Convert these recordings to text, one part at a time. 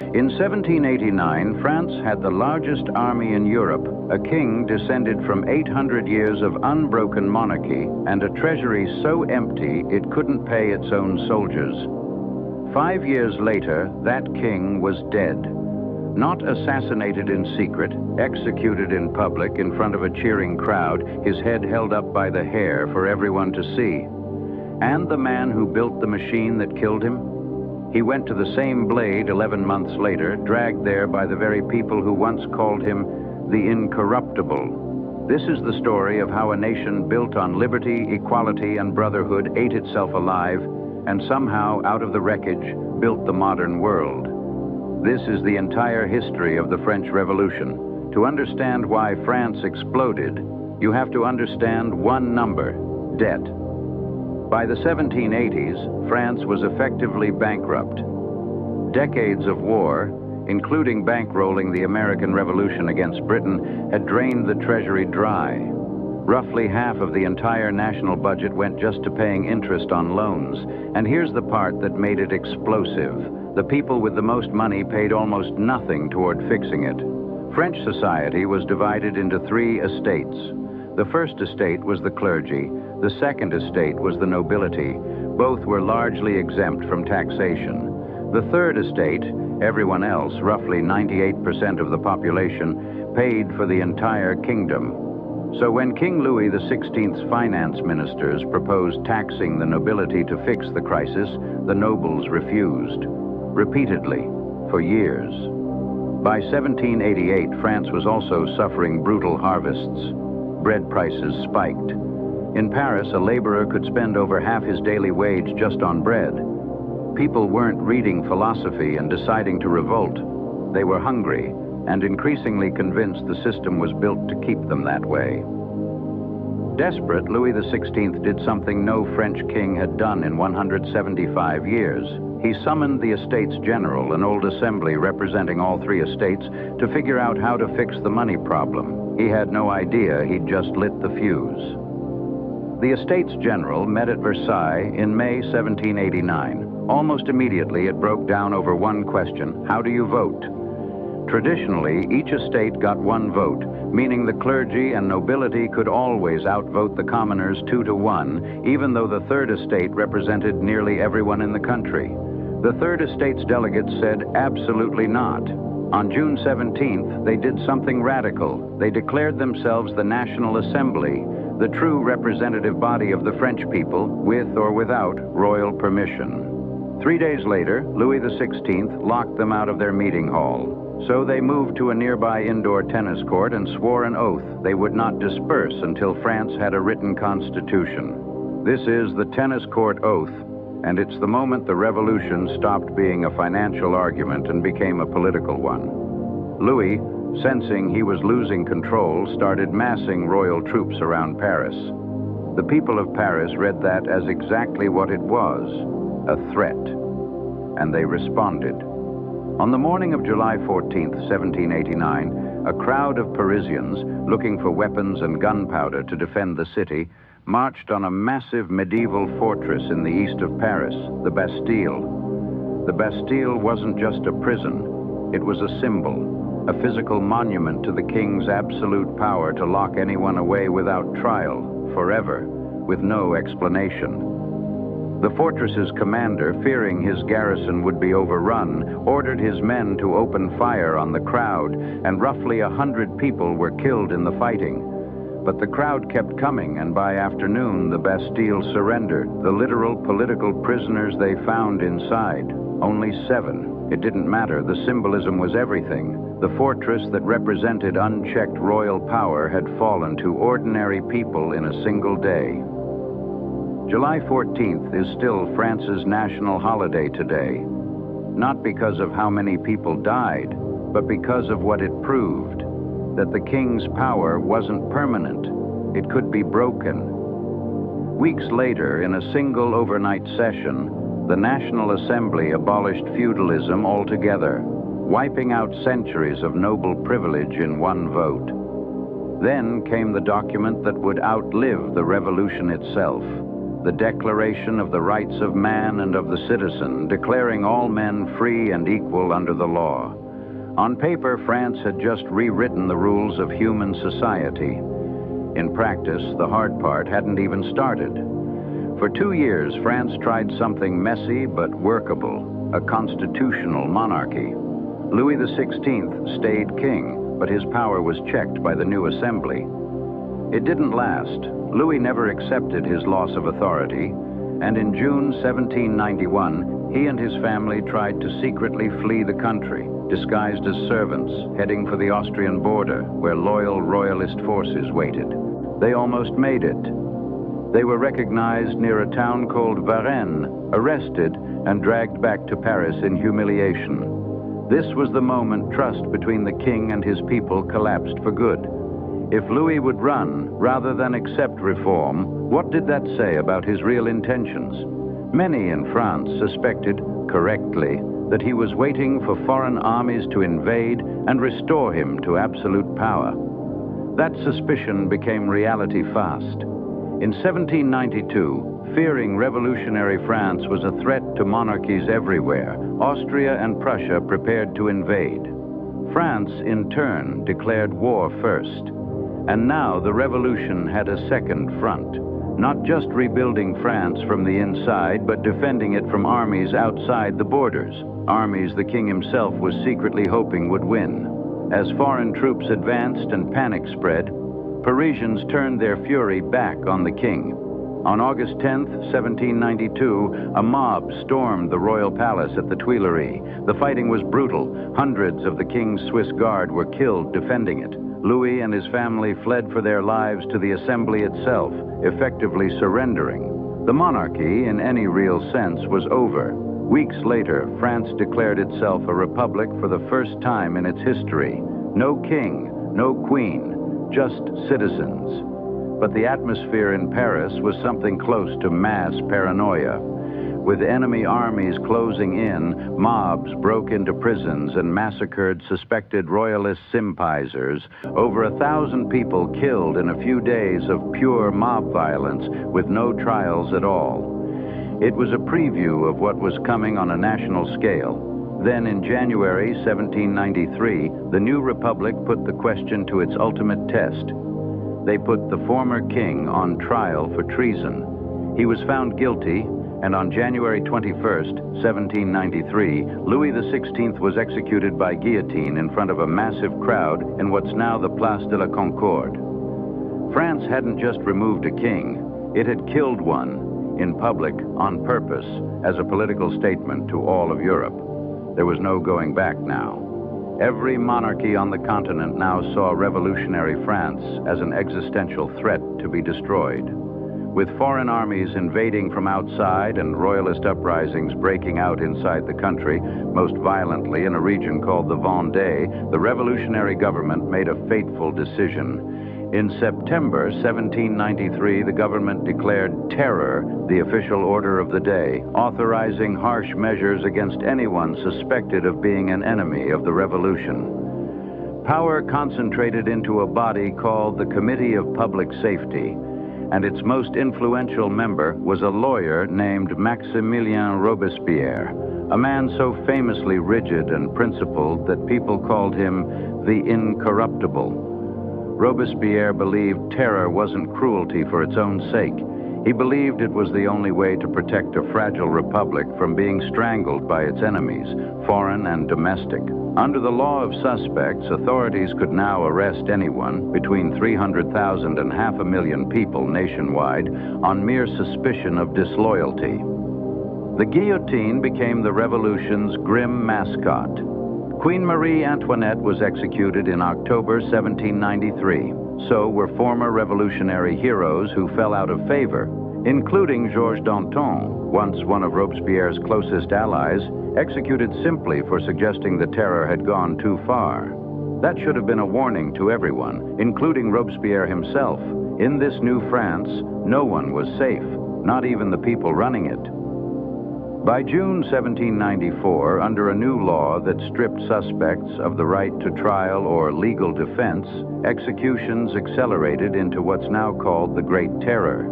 In 1789, France had the largest army in Europe, a king descended from 800 years of unbroken monarchy, and a treasury so empty it couldn't pay its own soldiers. 5 years later, that king was dead. Not assassinated in secret, executed in public in front of a cheering crowd, his head held up by the hair for everyone to see. And the man who built the machine that killed him? He went to the same blade 11 months later, dragged there by the very people who once called him the incorruptible. This is the story of how a nation built on liberty, equality, and brotherhood ate itself alive, and somehow, out of the wreckage, built the modern world. This is the entire history of the French Revolution. To understand why France exploded, you have to understand one number: debt. By the 1780s, France was effectively bankrupt. Decades of war, including bankrolling the American Revolution against Britain, had drained the treasury dry. Roughly half of the entire national budget went just to paying interest on loans. And here's the part that made it explosive. The people with the most money paid almost nothing toward fixing it. French society was divided into 3 estates. The first estate was the clergy. The second estate was the nobility. Both were largely exempt from taxation. The third estate, everyone else, roughly 98% of the population, paid for the entire kingdom. So when King Louis XVI's finance ministers proposed taxing the nobility to fix the crisis, the nobles refused. Repeatedly, for years. By 1788, France was also suffering brutal harvests. Bread prices spiked. In Paris, a laborer could spend over half his daily wage just on bread. People weren't reading philosophy and deciding to revolt. They were hungry and increasingly convinced the system was built to keep them that way. Desperate, Louis XVI did something no French king had done in 175 years. He summoned the Estates General, an old assembly representing all 3 estates, to figure out how to fix the money problem. He had no idea he'd just lit the fuse. The Estates General met at Versailles in May 1789. Almost immediately, it broke down over one question: how do you vote? Traditionally, each estate got 1 vote, meaning the clergy and nobility could always outvote the commoners 2 to 1, even though the third estate represented nearly everyone in the country. The third estate's delegates said absolutely not. On June 17th, they did something radical. They declared themselves the National Assembly, the true representative body of the French people, with or without royal permission. 3 days later, Louis XVI locked them out of their meeting hall. So they moved to a nearby indoor tennis court and swore an oath they would not disperse until France had a written constitution. This is the tennis court oath, and it's the moment the revolution stopped being a financial argument and became a political one. Louis, sensing he was losing control, started massing royal troops around Paris. The people of Paris read that as exactly what it was: a threat. And they responded. On the morning of July 14th, 1789, a crowd of Parisians, looking for weapons and gunpowder to defend the city, marched on a massive medieval fortress in the east of Paris, the Bastille. The Bastille wasn't just a prison. It was a symbol, a physical monument to the king's absolute power to lock anyone away without trial, forever, with no explanation. The fortress's commander, fearing his garrison would be overrun, ordered his men to open fire on the crowd, and roughly 100 people were killed in the fighting. But the crowd kept coming, and by afternoon, the Bastille surrendered. The literal political prisoners they found inside, only 7. It didn't matter, the symbolism was everything. The fortress that represented unchecked royal power had fallen to ordinary people in a single day. July 14th is still France's national holiday today, not because of how many people died, but because of what it proved, that the king's power wasn't permanent. It could be broken. Weeks later, in a single overnight session, the National Assembly abolished feudalism altogether, wiping out centuries of noble privilege in one vote. Then came the document that would outlive the revolution itself, the Declaration of the Rights of Man and of the Citizen, declaring all men free and equal under the law. On paper, France had just rewritten the rules of human society. In practice, the hard part hadn't even started. For 2 years, France tried something messy but workable, a constitutional monarchy. Louis XVI stayed king, but his power was checked by the new assembly. It didn't last. Louis never accepted his loss of authority, and in June 1791, he and his family tried to secretly flee the country, disguised as servants, heading for the Austrian border, where loyal royalist forces waited. They almost made it. They were recognized near a town called Varennes, arrested, and dragged back to Paris in humiliation. This was the moment trust between the king and his people collapsed for good. If Louis would run, rather than accept reform, what did that say about his real intentions? Many in France suspected, correctly, that he was waiting for foreign armies to invade and restore him to absolute power. That suspicion became reality fast. In 1792, fearing revolutionary France was a threat to monarchies everywhere, Austria and Prussia prepared to invade. France, in turn, declared war first. And now the revolution had a second front, not just rebuilding France from the inside, but defending it from armies outside the borders, armies the king himself was secretly hoping would win. As foreign troops advanced and panic spread, Parisians turned their fury back on the king. On August 10, 1792, a mob stormed the royal palace at the Tuileries. The fighting was brutal. Hundreds of the king's Swiss guard were killed defending it. Louis and his family fled for their lives to the assembly itself, effectively surrendering. The monarchy, in any real sense, was over. Weeks later, France declared itself a republic for the first time in its history. No king, no queen, just citizens. But the atmosphere in Paris was something close to mass paranoia. With enemy armies closing in, mobs broke into prisons and massacred suspected royalist sympathizers. Over 1,000 people killed in a few days of pure mob violence with no trials at all. It was a preview of what was coming on a national scale. Then in January 1793, the new republic put the question to its ultimate test. They put the former king on trial for treason. He was found guilty, and on January 21st, 1793, Louis XVI was executed by guillotine in front of a massive crowd in what's now the Place de la Concorde. France hadn't just removed a king, it had killed one in public on purpose as a political statement to all of Europe. There was no going back now. Every monarchy on the continent now saw revolutionary France as an existential threat to be destroyed. With foreign armies invading from outside and royalist uprisings breaking out inside the country, most violently in a region called the Vendée, the revolutionary government made a fateful decision. In September 1793, the government declared terror the official order of the day, authorizing harsh measures against anyone suspected of being an enemy of the revolution. Power concentrated into a body called the Committee of Public Safety, and its most influential member was a lawyer named Maximilien Robespierre, a man so famously rigid and principled that people called him the Incorruptible. Robespierre believed terror wasn't cruelty for its own sake. He believed it was the only way to protect a fragile republic from being strangled by its enemies, foreign and domestic. Under the law of suspects, authorities could now arrest anyone, between 300,000 and 500,000 people nationwide, on mere suspicion of disloyalty. The guillotine became the revolution's grim mascot. Queen Marie Antoinette was executed in October 1793. So were former revolutionary heroes who fell out of favor, including Georges Danton, once one of Robespierre's closest allies, executed simply for suggesting the terror had gone too far. That should have been a warning to everyone, including Robespierre himself. In this new France, no one was safe, not even the people running it. By June 1794, under a new law that stripped suspects of the right to trial or legal defense, executions accelerated into what's now called the Great Terror.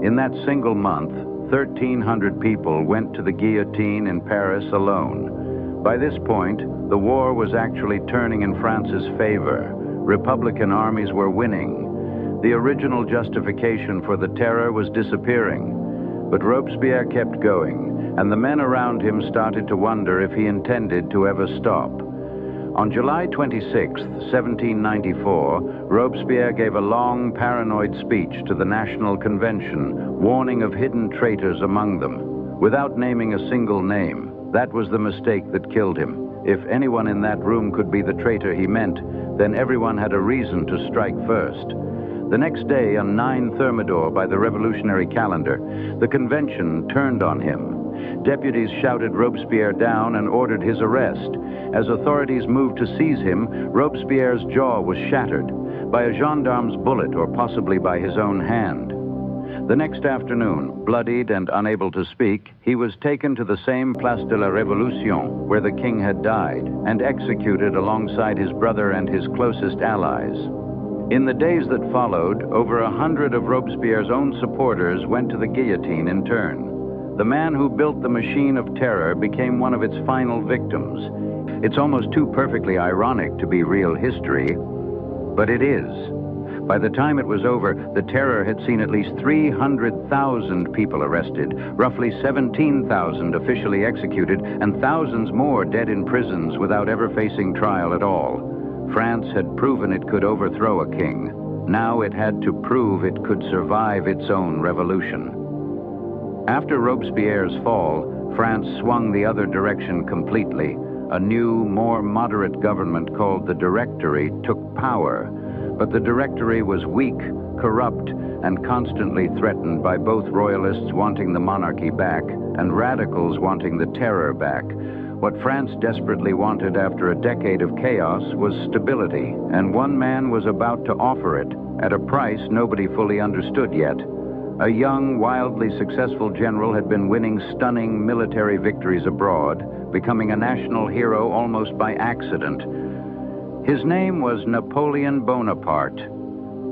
In that single month, 1,300 people went to the guillotine in Paris alone. By this point, the war was actually turning in France's favor. Republican armies were winning. The original justification for the terror was disappearing. But Robespierre kept going, and the men around him started to wonder if he intended to ever stop. On July 26, 1794, Robespierre gave a long, paranoid speech to the National Convention, warning of hidden traitors among them, without naming a single name. That was the mistake that killed him. If anyone in that room could be the traitor he meant, then everyone had a reason to strike first. The next day, on 9 Thermidor by the revolutionary calendar, the convention turned on him. Deputies shouted Robespierre down and ordered his arrest. As authorities moved to seize him, Robespierre's jaw was shattered by a gendarme's bullet or possibly by his own hand. The next afternoon, bloodied and unable to speak, he was taken to the same Place de la Révolution where the king had died and executed alongside his brother and his closest allies. In the days that followed, over 100 of Robespierre's own supporters went to the guillotine in turn. The man who built the machine of terror became one of its final victims. It's almost too perfectly ironic to be real history, but it is. By the time it was over, the terror had seen at least 300,000 people arrested, roughly 17,000 officially executed, and thousands more dead in prisons without ever facing trial at all. France had proven it could overthrow a king. Now it had to prove it could survive its own revolution. After Robespierre's fall, France swung the other direction completely. A new, more moderate government called the Directory took power. But the Directory was weak, corrupt, and constantly threatened by both royalists wanting the monarchy back and radicals wanting the terror back. What France desperately wanted after a decade of chaos was stability, and one man was about to offer it at a price nobody fully understood yet. A young, wildly successful general had been winning stunning military victories abroad, becoming a national hero almost by accident. His name was Napoleon Bonaparte.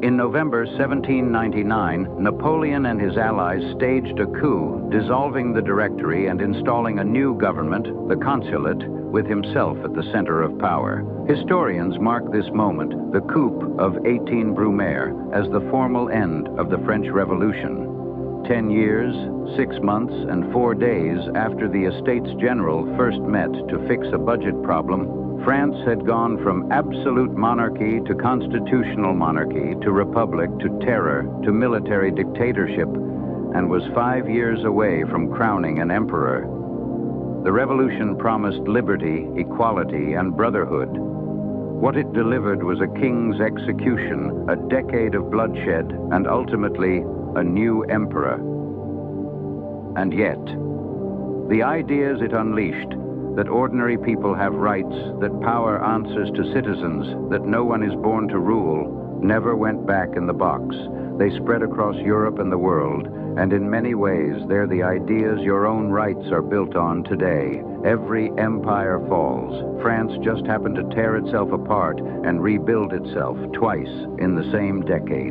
In November 1799, Napoleon and his allies staged a coup, dissolving the Directory and installing a new government, the Consulate, with himself at the center of power. Historians mark this moment, the coup of 18 Brumaire, as the formal end of the French Revolution. 10 years, 6 months, and 4 days after the Estates General first met to fix a budget problem, France had gone from absolute monarchy to constitutional monarchy to republic to terror to military dictatorship, and was 5 years away from crowning an emperor. The revolution promised liberty, equality, and brotherhood. What it delivered was a king's execution, a decade of bloodshed, and ultimately a new emperor. And yet, the ideas it unleashed, that ordinary people have rights, that power answers to citizens, that no one is born to rule, never went back in the box. They spread across Europe and the world, and in many ways they're the ideas your own rights are built on today. Every empire falls. France just happened to tear itself apart and rebuild itself twice in the same decade.